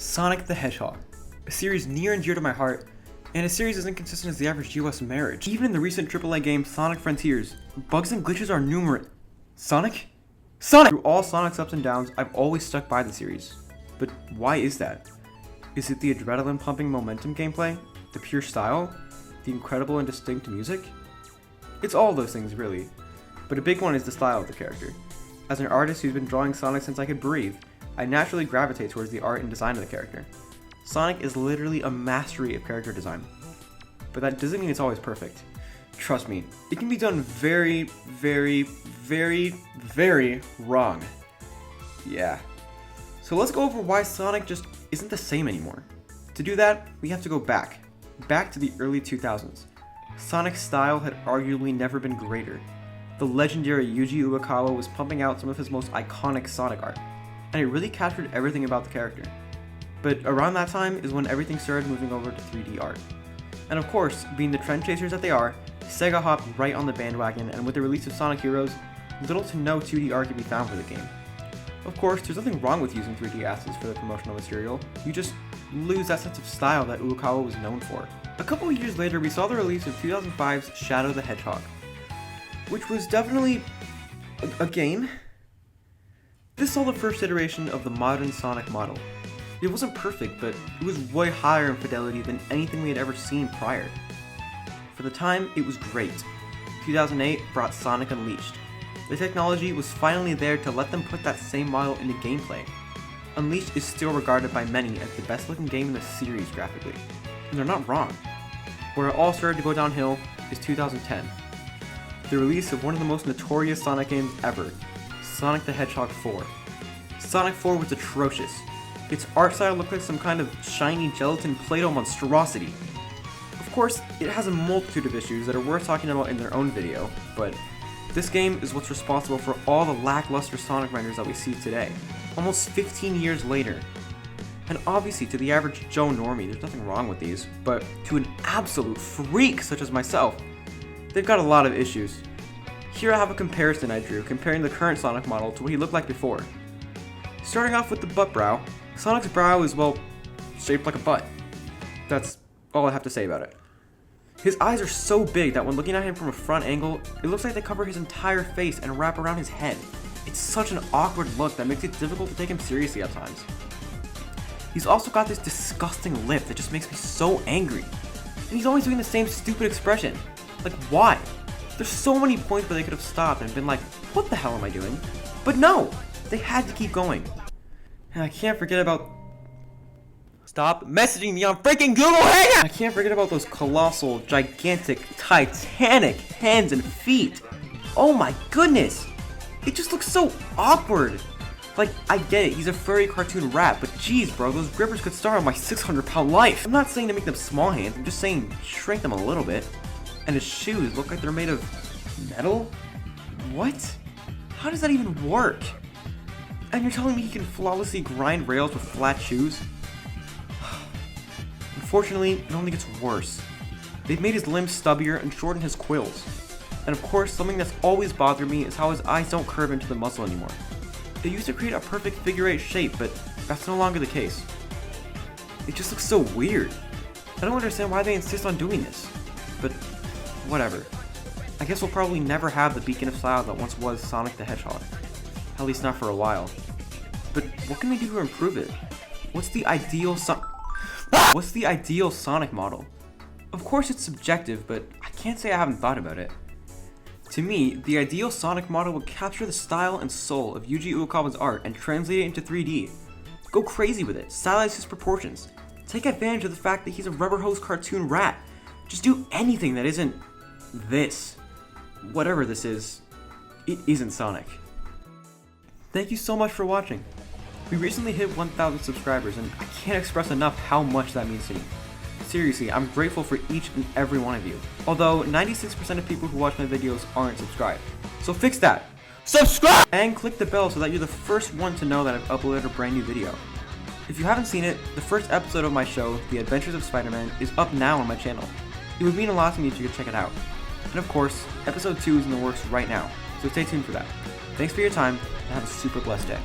Sonic the Hedgehog, a series near and dear to my heart, and a series as inconsistent as the average US marriage. Even in the recent AAA game Sonic Frontiers, bugs and glitches are numerous. Sonic? Through all Sonic's ups and downs, I've always stuck by the series. But why is that? Is it the adrenaline-pumping momentum gameplay? The pure style? The incredible and distinct music? It's all those things, really. But a big one is the style of the character. As an artist who's been drawing Sonic since I could breathe, I naturally gravitate towards the art and design of the character. Sonic is literally a mastery of character design. But that doesn't mean it's always perfect. Trust me, it can be done very, very, very, very wrong. Yeah. So let's go over why Sonic just isn't the same anymore. To do that, we have to go back to the early 2000s. Sonic's style had arguably never been greater. The legendary Yuji Uekawa was pumping out some of his most iconic Sonic art, and it really captured everything about the character. But around that time is when everything started moving over to 3D art. And of course, being the trend chasers that they are, Sega hopped right on the bandwagon, and with the release of Sonic Heroes, little to no 2D art could be found for the game. Of course, there's nothing wrong with using 3D assets for the promotional material, you just lose that sense of style that Uekawa was known for. A couple of years later, we saw the release of 2005's Shadow the Hedgehog, which was definitely a game. This saw the first iteration of the modern Sonic model. It wasn't perfect, but it was way higher in fidelity than anything we had ever seen prior. For the time, it was great. 2008 brought Sonic Unleashed. The technology was finally there to let them put that same model into gameplay. Unleashed is still regarded by many as the best looking game in the series graphically, and they're not wrong. Where it all started to go downhill is 2010. The release of one of the most notorious Sonic games ever, Sonic the Hedgehog 4. Sonic 4 was atrocious. Its art style looked like some kind of shiny gelatin Play-Doh monstrosity. Of course, it has a multitude of issues that are worth talking about in their own video, but this game is what's responsible for all the lackluster Sonic renders that we see today, almost 15 years later. And obviously to the average Joe Normie, there's nothing wrong with these, but to an absolute freak such as myself, they've got a lot of issues. Here I have a comparison I drew comparing the current Sonic model to what he looked like before. Starting off with the butt brow, Sonic's brow is, well, shaped like a butt. That's all I have to say about it. His eyes are so big that when looking at him from a front angle, it looks like they cover his entire face and wrap around his head. It's such an awkward look that makes it difficult to take him seriously at times. He's also got this disgusting lip that just makes me so angry. And he's always doing the same stupid expression. Like, why? There's so many points where they could have stopped and been like, what the hell am I doing? But no! They had to keep going. And I can't forget about... Stop messaging me on freaking Google Hangout! I can't forget about those colossal, gigantic, titanic hands and feet. Oh my goodness! It just looks so awkward. Like, I get it, he's a furry cartoon rat, but geez bro, those grippers could start on my 600-pound life. I'm not saying to make them small hands, I'm just saying shrink them a little bit. And his shoes look like they're made of metal? What? How does that even work? And you're telling me he can flawlessly grind rails with flat shoes? Unfortunately, it only gets worse. They've made his limbs stubbier and shortened his quills. And of course, something that's always bothered me is how his eyes don't curve into the muzzle anymore. They used to create a perfect figure 8 shape, but that's no longer the case. It just looks so weird. I don't understand why they insist on doing this. But whatever. I guess we'll probably never have the beacon of style that once was Sonic the Hedgehog. At least not for a while. But what can we do to improve it? What's the ideal Sonic model? Of course it's subjective, but I can't say I haven't thought about it. To me, the ideal Sonic model would capture the style and soul of Yuji Uekawa's art and translate it into 3D. Go crazy with it, stylize his proportions. Take advantage of the fact that he's a rubber-hose cartoon rat. Just do anything that isn't this. Whatever this is, it isn't Sonic. Thank you so much for watching. We recently hit 1,000 subscribers and I can't express enough how much that means to me. Seriously, I'm grateful for each and every one of you. Although 96% of people who watch my videos aren't subscribed. So fix that. Subscribe! And click the bell so that you're the first one to know that I've uploaded a brand new video. If you haven't seen it, the first episode of my show, The Adventures of Spider-Man, is up now on my channel. It would mean a lot to me if you could check it out. And of course, episode 2 is in the works right now, so stay tuned for that. Thanks for your time, and have a super blessed day.